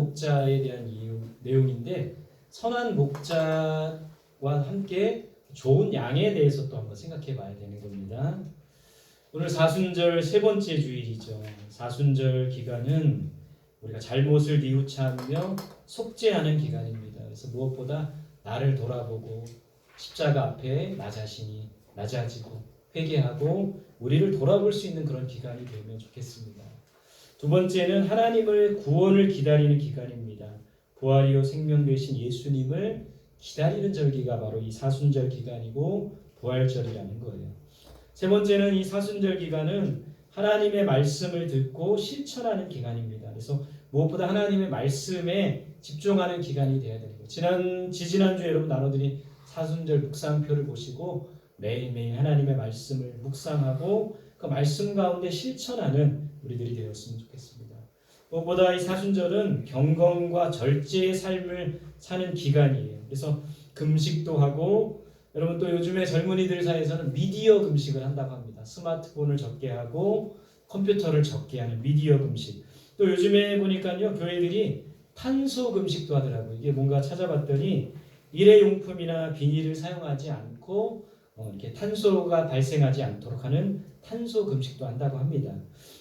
목자에 대한 내용인데, 선한 목자와 함께 좋은 양에 대해서 또 한번 생각해 봐야 되는 겁니다. 오늘 사순절 세 번째 주일이죠. 사순절 기간은 우리가 잘못을 뉘우치며 속죄하는 기간입니다. 그래서 무엇보다 나를 돌아보고 십자가 앞에 나 자신이 낮아지고 회개하고 우리를 돌아볼 수 있는 그런 기간이 되면 좋겠습니다. 두 번째는 하나님을 구원을 기다리는 기간입니다. 부활이요 생명 되신 예수님을 기다리는 절기가 바로 이 사순절 기간이고 부활절이라는 거예요. 세 번째는 이 사순절 기간은 하나님의 말씀을 듣고 실천하는 기간입니다. 그래서 무엇보다 하나님의 말씀에 집중하는 기간이 되어야 되는 거예요. 지지난주에 여러분 나눠드린 사순절 묵상표를 보시고 매일매일 하나님의 말씀을 묵상하고 그 말씀 가운데 실천하는 우리들이 되었으면 좋겠습니다. 무엇보다 이 사순절은 경건과 절제의 삶을 사는 기간이에요. 그래서 금식도 하고, 여러분 또 요즘에 젊은이들 사이에서는 미디어 금식을 한다고 합니다. 스마트폰을 적게 하고 컴퓨터를 적게 하는 미디어 금식. 또 요즘에 보니까요, 교회들이 탄소 금식도 하더라고요. 이게 뭔가 찾아봤더니 일회용품이나 비닐을 사용하지 않고 이렇게 탄소가 발생하지 않도록 하는 탄소 금식도 한다고 합니다.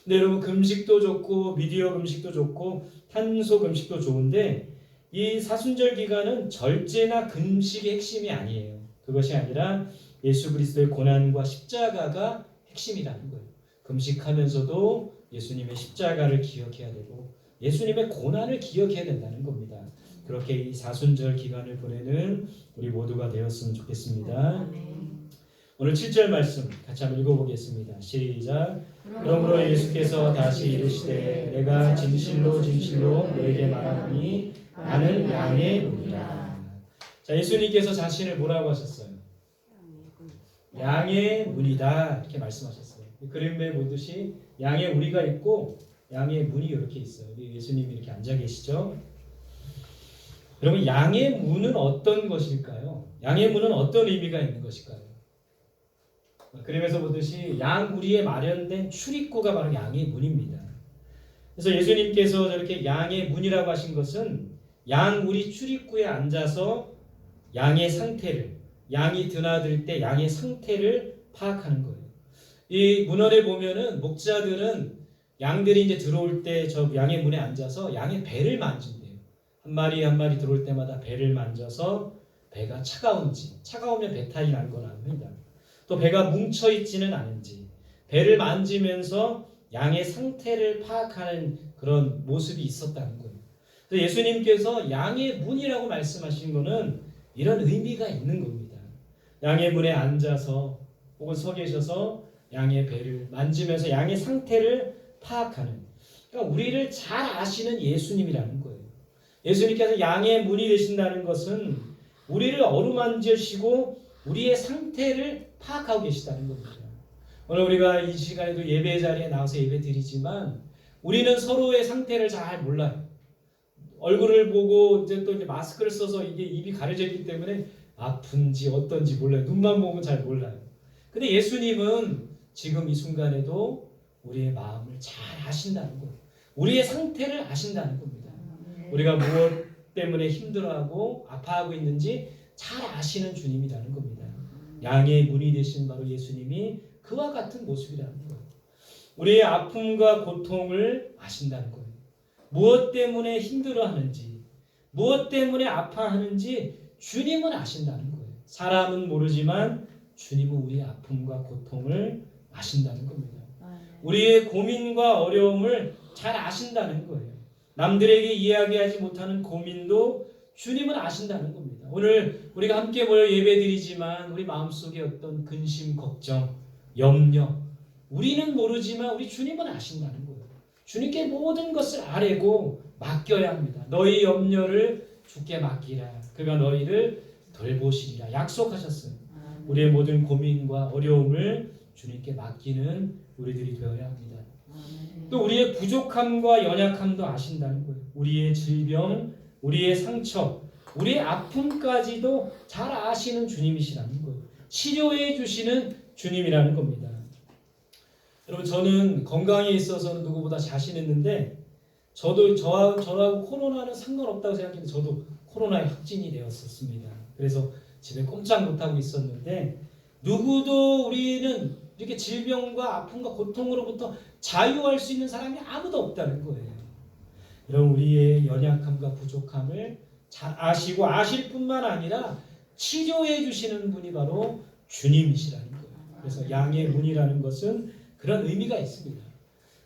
근데 여러분, 금식도 좋고 미디어 금식도 좋고 탄소 금식도 좋은데, 이 사순절 기간은 절제나 금식의 핵심이 아니에요. 그것이 아니라 예수 그리스도의 고난과 십자가가 핵심이라는 거예요. 금식하면서도 예수님의 십자가를 기억해야 되고 예수님의 고난을 기억해야 된다는 겁니다. 그렇게 이 사순절 기간을 보내는 우리 모두가 되었으면 좋겠습니다. 오늘 7절 말씀 같이 한번 읽어보겠습니다. 시작. 그러므로 예수께서 다시 이르시되 내가 진실로 진실로 너에게 말하노니 나는 양의 문이라. 자, 예수님께서 자신을 뭐라고 하셨어요? 양의 문이다 이렇게 말씀하셨어요. 그림에 보듯이 양의 우리가 있고 양의 문이 이렇게 있어요. 예수님이 이렇게 앉아 계시죠. 여러분, 양의 문은 어떤 것일까요? 양의 문은 어떤 의미가 있는 것일까요? 그림에서 보듯이 양 우리에 마련된 출입구가 바로 양의 문입니다. 그래서 예수님께서 저렇게 양의 문이라고 하신 것은 양 우리 출입구에 앉아서 양의 상태를, 양이 드나들 때 양의 상태를 파악하는 거예요. 이 문헌에 보면은 목자들은 양들이 이제 들어올 때 저 양의 문에 앉아서 양의 배를 만진대요. 한 마리 한 마리 들어올 때마다 배를 만져서 배가 차가운지, 차가우면 배탈이 난 건 압니다. 또 배가 뭉쳐있지는 않은지 배를 만지면서 양의 상태를 파악하는 그런 모습이 있었다는 거예요. 그래서 예수님께서 양의 문이라고 말씀하신 것은 이런 의미가 있는 겁니다. 양의 문에 앉아서 혹은 서 계셔서 양의 배를 만지면서 양의 상태를 파악하는, 그러니까 우리를 잘 아시는 예수님이라는 거예요. 예수님께서 양의 문이 되신다는 것은 우리를 어루만지시고 우리의 상태를 파악하고 계시다는 겁니다. 오늘 우리가 이 시간에도 예배 자리에 나와서 예배 드리지만 우리는 서로의 상태를 잘 몰라요. 얼굴을 보고 이제 마스크를 써서 이게 입이 가려져 있기 때문에 아픈지 어떤지 몰라요. 눈만 보면 잘 몰라요. 근데 예수님은 지금 이 순간에도 우리의 마음을 잘 아신다는 거예요. 우리의 상태를 아신다는 겁니다. 우리가 무엇 때문에 힘들어하고 아파하고 있는지 잘 아시는 주님이라는 겁니다. 양의 문이 되신 바로 예수님이 그와 같은 모습이라는 거예요. 우리의 아픔과 고통을 아신다는 거예요. 무엇 때문에 힘들어하는지, 무엇 때문에 아파하는지 주님은 아신다는 거예요. 사람은 모르지만 주님은 우리의 아픔과 고통을 아신다는 겁니다. 우리의 고민과 어려움을 잘 아신다는 거예요. 남들에게 이야기하지 못하는 고민도 주님은 아신다는 겁니다. 오늘 우리가 함께 모여 예배드리지만 우리 마음속에 어떤 근심, 걱정, 염려, 우리는 모르지만 우리 주님은 아신다는 거예요. 주님께 모든 것을 아뢰고 맡겨야 합니다. 너희 염려를 주께 맡기라. 그가 너희를 돌보시리라 약속하셨어요. 우리의 모든 고민과 어려움을 주님께 맡기는 우리들이 되어야 합니다. 또 우리의 부족함과 연약함도 아신다는 거예요. 우리의 질병, 우리의 상처, 우리의 아픔까지도 잘 아시는 주님이시라는 거예요. 치료해 주시는 주님이라는 겁니다. 여러분, 저는 건강에 있어서는 누구보다 자신 있는데 저하고 코로나는 상관없다고 생각했는데 저도 코로나에 확진이 되었었습니다. 그래서 집에 꼼짝 못하고 있었는데 누구도 우리는 이렇게 질병과 아픔과 고통으로부터 자유할 수 있는 사람이 아무도 없다는 거예요. 이런 우리의 연약함과 부족함을 잘 아시고 아실 뿐만 아니라 치료해 주시는 분이 바로 주님이시라는 거예요. 그래서 양의 문이라는 것은 그런 의미가 있습니다.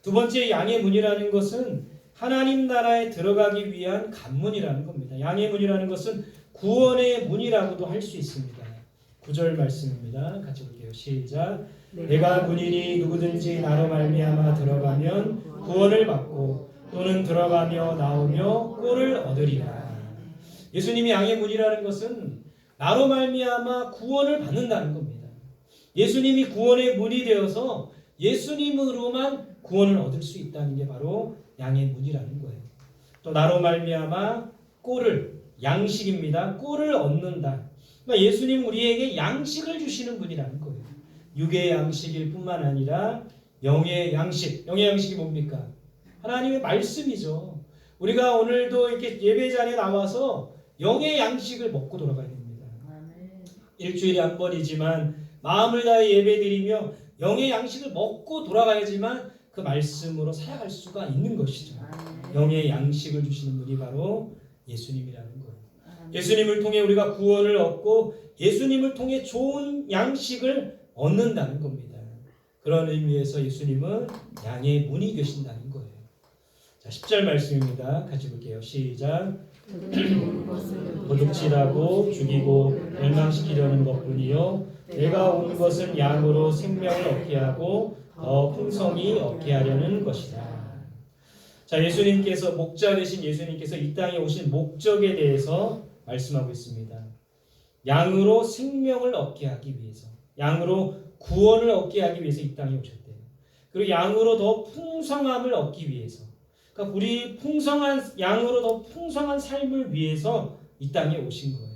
두 번째, 양의 문이라는 것은 하나님 나라에 들어가기 위한 관문이라는 겁니다. 양의 문이라는 것은 구원의 문이라고도 할 수 있습니다. 9절 말씀입니다. 같이 볼게요. 시작. 내가 문이니 누구든지 나로 말미암아 들어가면 구원을 받고 또는 들어가며 나오며 꼴을 얻으리라. 예수님이 양의 문이라는 것은 나로 말미암아 구원을 받는다는 겁니다. 예수님이 구원의 문이 되어서 예수님으로만 구원을 얻을 수 있다는 게 바로 양의 문이라는 거예요. 또 나로 말미암아 꼴을, 양식입니다. 꼴을 얻는다. 그러니까 예수님 우리에게 양식을 주시는 분이라는 거예요. 육의 양식일 뿐만 아니라 영의 양식. 영의 양식이 뭡니까? 하나님의 말씀이죠. 우리가 오늘도 이렇게 예배 자리에 나와서 영의 양식을 먹고 돌아가야 됩니다. 일주일에 한 번이지만 마음을 다해 예배드리며 영의 양식을 먹고 돌아가야지만 그 말씀으로 살아갈 수가 있는 것이죠. 영의 양식을 주시는 분이 바로 예수님이라는 거예요. 예수님을 통해 우리가 구원을 얻고 예수님을 통해 좋은 양식을 얻는다는 겁니다. 그런 의미에서 예수님은 양의 문이 되신다는 거예요. 자, 10절 말씀입니다. 같이 볼게요. 시작. 도둑질하고 죽이고 멸망시키려는 것뿐이요 내가 온 것은 양으로 생명을 얻게 하고 더 풍성히 얻게 하려는 것이다. 자, 예수님께서 목자 되신 예수님께서 이 땅에 오신 목적에 대해서 말씀하고 있습니다. 양으로 생명을 얻게 하기 위해서, 양으로 구원을 얻게 하기 위해서 이 땅에 오셨대요. 그리고 양으로 더 풍성함을 얻기 위해서, 그러니까 우리 풍성한 양으로 더 풍성한 삶을 위해서 이 땅에 오신 거예요.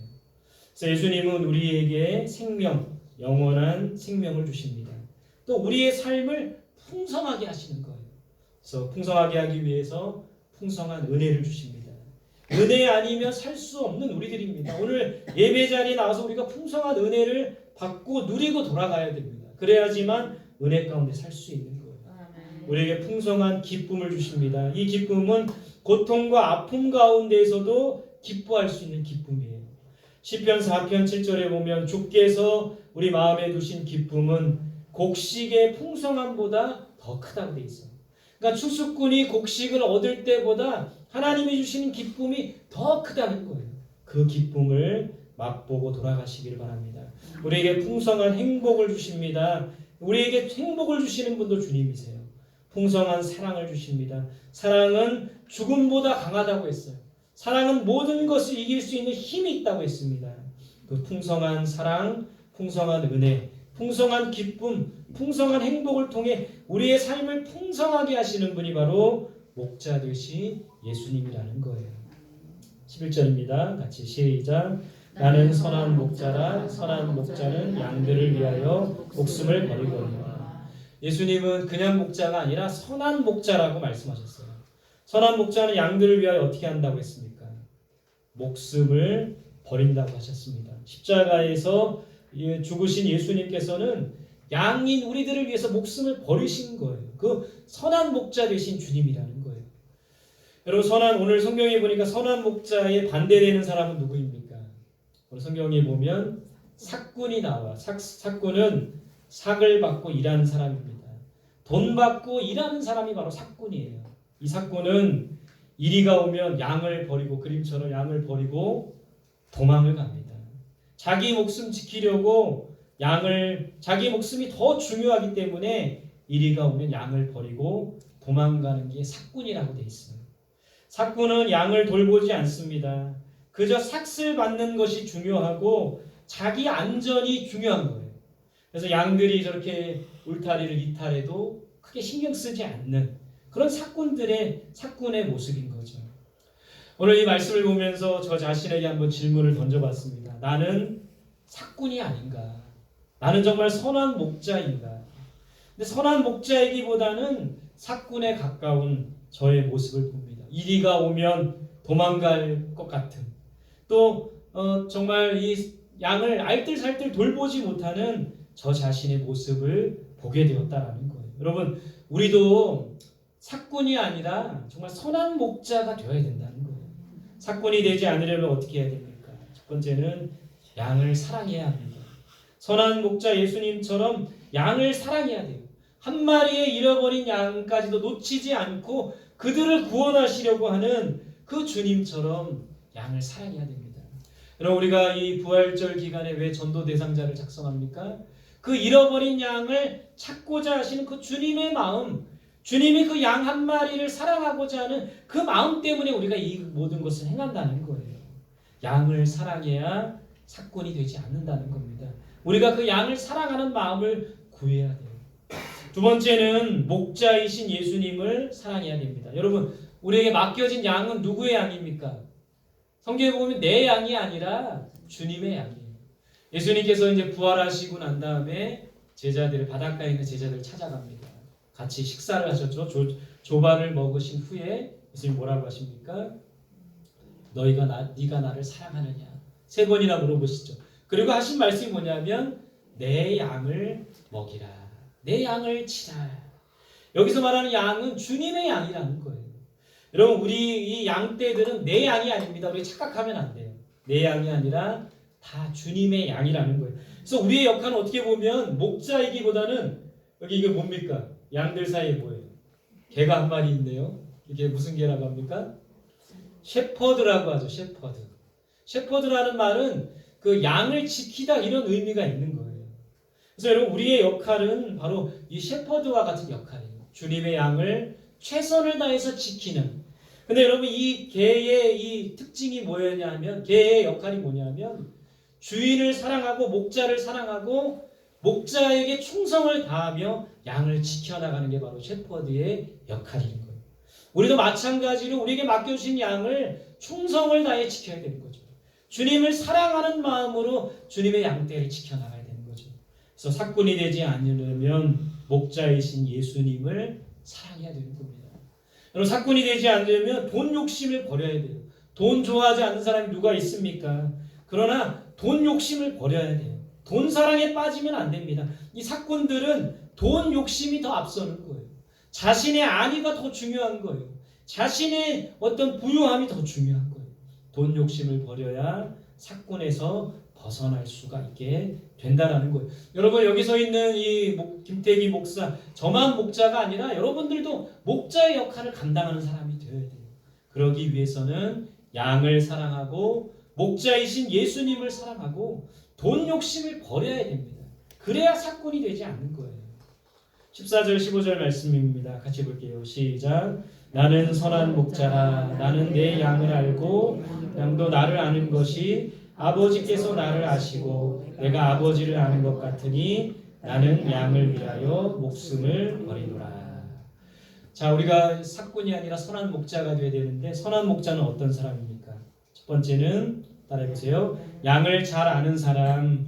그래서 예수님은 우리에게 생명, 영원한 생명을 주십니다. 또 우리의 삶을 풍성하게 하시는 거예요. 그래서 풍성하게 하기 위해서 풍성한 은혜를 주십니다. 은혜 아니면 살 수 없는 우리들입니다. 오늘 예배 자리에 나와서 우리가 풍성한 은혜를 받고 누리고 돌아가야 됩니다. 그래야지만 은혜 가운데 살 수 있는 거예요. 우리에게 풍성한 기쁨을 주십니다. 이 기쁨은 고통과 아픔 가운데에서도 기뻐할 수 있는 기쁨이에요. 시편 4편 7절에 보면 주께서 우리 마음에 두신 기쁨은 곡식의 풍성함보다 더 크다고 돼 있어요. 그러니까 추수꾼이 곡식을 얻을 때보다 하나님이 주시는 기쁨이 더 크다는 거예요. 그 기쁨을 맛보고 돌아가시길 바랍니다. 우리에게 풍성한 행복을 주십니다. 우리에게 행복을 주시는 분도 주님이세요. 풍성한 사랑을 주십니다. 사랑은 죽음보다 강하다고 했어요. 사랑은 모든 것을 이길 수 있는 힘이 있다고 했습니다. 그 풍성한 사랑, 풍성한 은혜, 풍성한 기쁨, 풍성한 행복을 통해 우리의 삶을 풍성하게 하시는 분이 바로 목자 되신 예수님이라는 거예요. 11절입니다. 같이 시작. 나는 선한 목자라. 선한 목자는 양들을 위하여 목숨을 버리거니와. 예수님은 그냥 목자가 아니라 선한 목자라고 말씀하셨어요. 선한 목자는 양들을 위하여 어떻게 한다고 했습니까? 목숨을 버린다고 하셨습니다. 십자가에서 죽으신 예수님께서는 양인 우리들을 위해서 목숨을 버리신 거예요. 그 선한 목자 되신 주님이라는 거예요. 여러분, 오늘 성경에 보니까 선한 목자에 반대되는 사람은 누구입니까? 오늘 성경에 보면 삭군이 나와. 삭군은 삭을 받고 일하는 사람입니다. 돈 받고 일하는 사람이 바로 삭군이에요. 이 삭군은 이리가 오면 양을 버리고, 그림처럼 양을 버리고 도망을 갑니다. 자기 목숨 지키려고 자기 목숨이 더 중요하기 때문에 이리가 오면 양을 버리고 도망가는 게 삭군이라고 돼 있어요. 삭군은 양을 돌보지 않습니다. 그저 삭슬 받는 것이 중요하고 자기 안전이 중요한 거예요. 그래서 양들이 저렇게 울타리를 이탈해도 크게 신경 쓰지 않는 그런 삭군의 모습인 거죠. 오늘 이 말씀을 보면서 저 자신에게 한번 질문을 던져봤습니다. 나는 삭군이 아닌가? 나는 정말 선한 목자인가? 근데 선한 목자이기보다는 삭군에 가까운 저의 모습을 봅니다. 이리가 오면 도망갈 것 같은, 또 정말 이 양을 알뜰살뜰 돌보지 못하는 저 자신의 모습을 보게 되었다라는 거예요. 여러분, 우리도 사꾼이 아니라 정말 선한 목자가 되어야 된다는 거예요. 사꾼이 되지 않으려면 어떻게 해야 됩니까? 첫 번째는 양을 사랑해야 합니다. 선한 목자 예수님처럼 양을 사랑해야 돼요. 한 마리의 잃어버린 양까지도 놓치지 않고 그들을 구원하시려고 하는 그 주님처럼 양을 사랑해야 됩니다. 여러분, 우리가 이 부활절 기간에 왜 전도 대상자를 작성합니까? 그 잃어버린 양을 찾고자 하시는 그 주님의 마음, 주님이 그 양 한 마리를 사랑하고자 하는 그 마음 때문에 우리가 이 모든 것을 행한다는 거예요. 양을 사랑해야 사꾼이 되지 않는다는 겁니다. 우리가 그 양을 사랑하는 마음을 구해야 돼요. 두 번째는 목자이신 예수님을 사랑해야 됩니다. 여러분, 우리에게 맡겨진 양은 누구의 양입니까? 성경에 보면 내 양이 아니라 주님의 양이에요. 예수님께서 이제 부활하시고 난 다음에 제자들, 바닷가에 있는 제자들을 찾아갑니다. 같이 식사를 하셨죠. 조반을 먹으신 후에 예수님 뭐라고 하십니까? 네가 나를 사랑하느냐? 3번이나 물어보시죠. 그리고 하신 말씀이 뭐냐면 내 양을 먹이라. 내 양을 치라. 여기서 말하는 양은 주님의 양이라는 거예요. 여러분, 우리 이 양떼들은 내 양이 아닙니다. 우리 착각하면 안 돼요. 내 양이 아니라 다 주님의 양이라는 거예요. 그래서 우리의 역할은 어떻게 보면 목자이기보다는, 여기 이게 뭡니까? 양들 사이에 뭐예요? 개가 한 마리 있네요. 이게 무슨 개라고 합니까? 셰퍼드라고 하죠. 셰퍼드. 셰퍼드라는 말은 그 양을 지키다, 이런 의미가 있는 거예요. 그래서 여러분, 우리의 역할은 바로 이 셰퍼드와 같은 역할이에요. 주님의 양을 최선을 다해서 지키는. 근데 여러분, 이 개의 이 특징이 뭐냐면, 개의 역할이 뭐냐면 주인을 사랑하고 목자를 사랑하고 목자에게 충성을 다하며 양을 지켜나가는 게 바로 셰퍼드의 역할인 거예요. 우리도 마찬가지로 우리에게 맡겨주신 양을 충성을 다해 지켜야 되는 거죠. 주님을 사랑하는 마음으로 주님의 양떼를 지켜나가야 되는 거죠. 그래서 사꾼이 되지 않으려면 목자이신 예수님을 사랑해야 되는 겁니다. 여러분, 사꾼이 되지 않으려면 돈 욕심을 버려야 돼요. 돈 좋아하지 않는 사람이 누가 있습니까? 그러나 돈 욕심을 버려야 돼요. 돈 사랑에 빠지면 안 됩니다. 이 사꾼들은 돈 욕심이 더 앞서는 거예요. 자신의 안위가 더 중요한 거예요. 자신의 어떤 부유함이 더 중요한 거예요. 돈 욕심을 버려야 사꾼에서 벗어날 수가 있게 된다라는 거예요. 여러분, 여기 서 있는 이 김태기 목사, 저만 목자가 아니라 여러분들도 목자의 역할을 감당하는 사람이 되어야 돼요. 그러기 위해서는 양을 사랑하고 목자이신 예수님을 사랑하고 돈 욕심을 버려야 됩니다. 그래야 사꾼이 되지 않는 거예요. 14절 15절 말씀입니다. 같이 볼게요. 시작. 나는 선한 목자라. 나는 내 양을 알고 양도 나를 아는 것이 아버지께서 나를 아시고 내가 아버지를 아는 것 같으니 나는 양을 위하여 목숨을 버리노라. 자, 우리가 사꾼이 아니라 선한 목자가 되어야 되는데, 선한 목자는 어떤 사람입니까? 첫 번째는 따라해보세요. 양을 잘 아는 사람.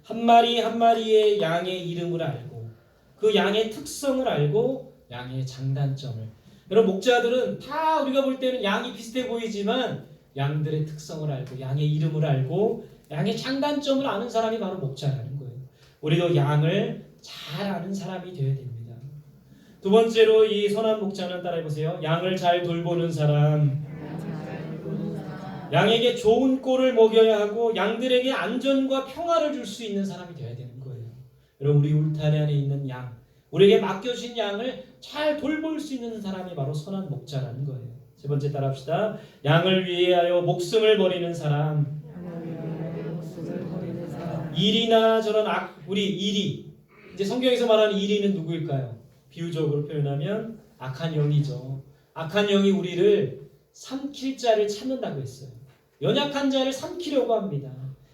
한 마리 한 마리의 양의 이름을 알고 그 양의 특성을 알고 양의 장단점을. 여러분, 목자들은 다 우리가 볼 때는 양이 비슷해 보이지만 양들의 특성을 알고 양의 이름을 알고 양의 장단점을 아는 사람이 바로 목자라는 거예요. 우리도 양을 잘 아는 사람이 되어야 됩니다. 두 번째로 이 선한 목자는 따라해보세요. 양을 잘 돌보는 사람. 양에게 좋은 꼴을 먹여야 하고 양들에게 안전과 평화를 줄 수 있는 사람이 되어야 되는 거예요. 여러분, 우리 울타리 안에 있는 양, 우리에게 맡겨진 양을 잘 돌볼 수 있는 사람이 바로 선한 목자라는 거예요. 세 번째 따라합시다. 양을 위하여 목숨을 버리는 사람. 이리나 저런 우리 이리. 이제 성경에서 말하는 이리는 누구일까요? 비유적으로 표현하면 악한 영이죠. 악한 영이 우리를 삼킬 자를 찾는다고 했어요. 연약한 자를 삼키려고 합니다.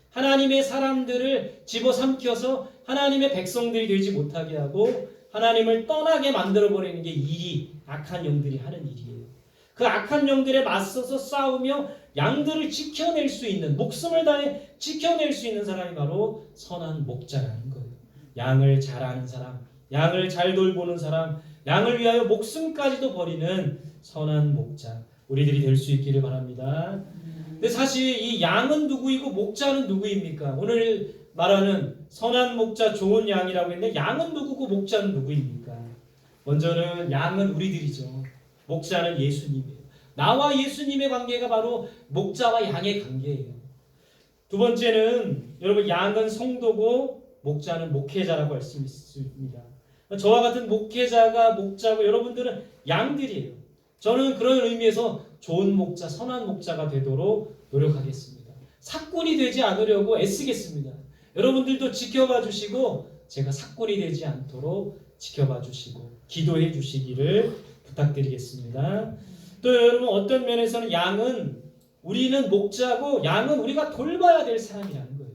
하나님의 사람들을 집어삼켜서 하나님의 백성들이 되지 못하게 하고 하나님을 떠나게 만들어버리는 게 일이 악한 영들이 하는 일이에요. 그 악한 영들에 맞서서 싸우며 양들을 지켜낼 수 있는, 목숨을 다해 지켜낼 수 있는 사람이 바로 선한 목자라는 거예요. 양을 잘 아는 사람, 양을 잘 돌보는 사람, 양을 위하여 목숨까지도 버리는 선한 목자 우리들이 될 수 있기를 바랍니다. 근데 사실 이 양은 누구이고 목자는 누구입니까? 오늘 말하는 선한 목자 좋은 양이라고 했는데 양은 누구고 목자는 누구입니까? 먼저는 양은 우리들이죠. 목자는 예수님이에요. 나와 예수님의 관계가 바로 목자와 양의 관계예요. 두 번째는 여러분 양은 성도고 목자는 목회자라고 할 수 있습니다. 저와 같은 목회자가 목자고 여러분들은 양들이에요. 저는 그런 의미에서 좋은 목자, 선한 목자가 되도록 노력하겠습니다. 사꾼이 되지 않으려고 애쓰겠습니다. 여러분들도 지켜봐 주시고 제가 사꾼이 되지 않도록 지켜봐 주시고 기도해 주시기를 부탁드리겠습니다. 또 여러분 어떤 면에서는 양은 우리는 목자고 양은 우리가 돌봐야 될 사람이라는 거예요.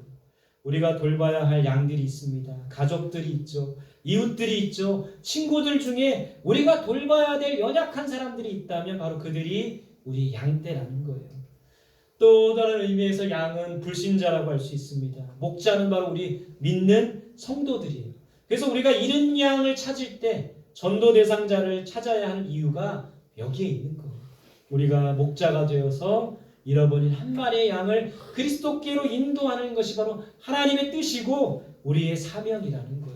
우리가 돌봐야 할 양들이 있습니다. 가족들이 있죠. 이웃들이 있죠. 친구들 중에 우리가 돌봐야 될 연약한 사람들이 있다면 바로 그들이 우리 양떼라는 거예요. 또 다른 의미에서 양은 불신자라고 할 수 있습니다. 목자는 바로 우리 믿는 성도들이에요. 그래서 우리가 잃은 양을 찾을 때 전도 대상자를 찾아야 하는 이유가 여기에 있는 거예요. 우리가 목자가 되어서 잃어버린 한 마리의 양을 그리스도께로 인도하는 것이 바로 하나님의 뜻이고 우리의 사명이라는 거예요.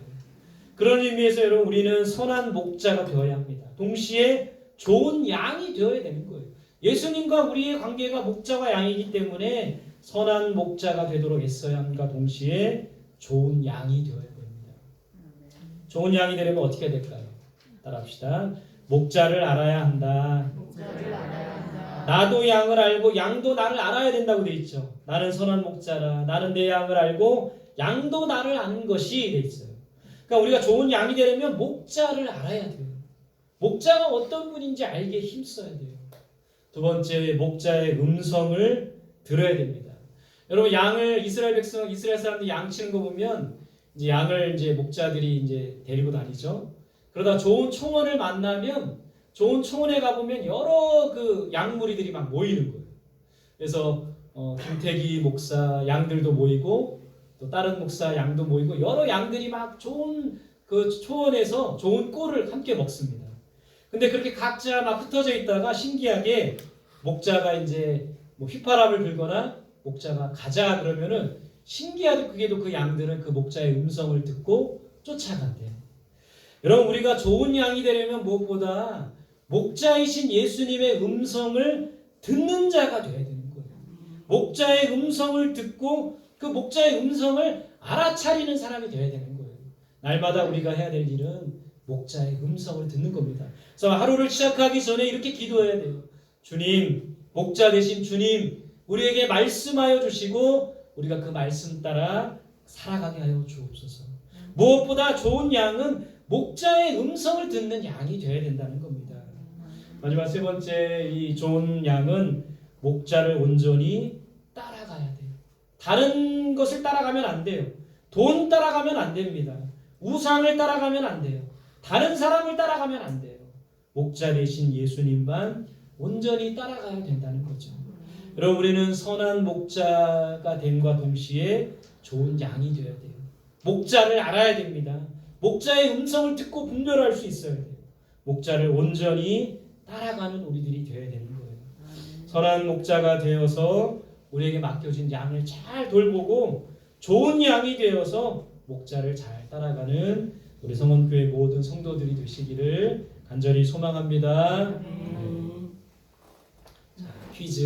그런 의미에서 여러분 우리는 선한 목자가 되어야 합니다. 동시에 좋은 양이 되어야 되는 거예요. 예수님과 우리의 관계가 목자와 양이기 때문에 선한 목자가 되도록 애써야 함과 동시에 좋은 양이 되어야 됩니다. 좋은 양이 되려면 어떻게 될까요? 따라합시다. 목자를 알아야 한다. 나도 양을 알고 양도 나를 알아야 된다고 돼 있죠. 나는 선한 목자라. 나는 내 양을 알고 양도 나를 아는 것이 돼 있어요. 그러니까 우리가 좋은 양이 되려면 목자를 알아야 돼요. 목자가 어떤 분인지 알게 힘써야 돼요. 두 번째, 목자의 음성을 들어야 됩니다. 여러분 양을 이스라엘 백성, 이스라엘 사람들이 양 치는 거 보면 이제 양을 이제 목자들이 이제 데리고 다니죠. 그러다 좋은 초원을 만나면 좋은 초원에 가보면 여러 그 양무리들이 막 모이는 거예요. 그래서 김태기 목사 양들도 모이고 또 다른 목사 양도 모이고 여러 양들이 막 좋은 그 초원에서 좋은 꿀을 함께 먹습니다. 근데 그렇게 각자 막 흩어져 있다가 신기하게 목자가 이제 뭐 휘파람을 불거나 목자가 가자 그러면은 신기하게 그게도 그 양들은 그 목자의 음성을 듣고 쫓아간대요. 여러분 우리가 좋은 양이 되려면 무엇보다 목자이신 예수님의 음성을 듣는 자가 되어야 되는 거예요. 목자의 음성을 듣고 그 목자의 음성을 알아차리는 사람이 되어야 되는 거예요. 날마다 우리가 해야 될 일은 목자의 음성을 듣는 겁니다. 그래서 하루를 시작하기 전에 이렇게 기도해야 돼요. 주님, 목자 되신 주님, 우리에게 말씀하여 주시고 우리가 그 말씀 따라 살아가게 하여 주옵소서. 무엇보다 좋은 양은 목자의 음성을 듣는 양이 되어야 된다는 겁니다. 마지막 세 번째, 이 좋은 양은 목자를 온전히 따라가야 돼요. 다른 것을 따라가면 안 돼요. 돈 따라가면 안 됩니다. 우상을 따라가면 안 돼요. 다른 사람을 따라가면 안 돼요. 목자 되신 예수님만 온전히 따라가야 된다는 거죠. 여러분 우리는 선한 목자가 됨과 동시에 좋은 양이 되어야 돼요. 목자를 알아야 됩니다. 목자의 음성을 듣고 분별할 수 있어야 돼요. 목자를 온전히 따라가는 우리들이 되어야 되는 거예요. 선한 목자가 되어서 우리에게 맡겨진 양을 잘 돌보고 좋은 양이 되어서 목자를 잘 따라가는 우리 성원교회 모든 성도들이 되시기를 간절히 소망합니다. 자, 퀴즈.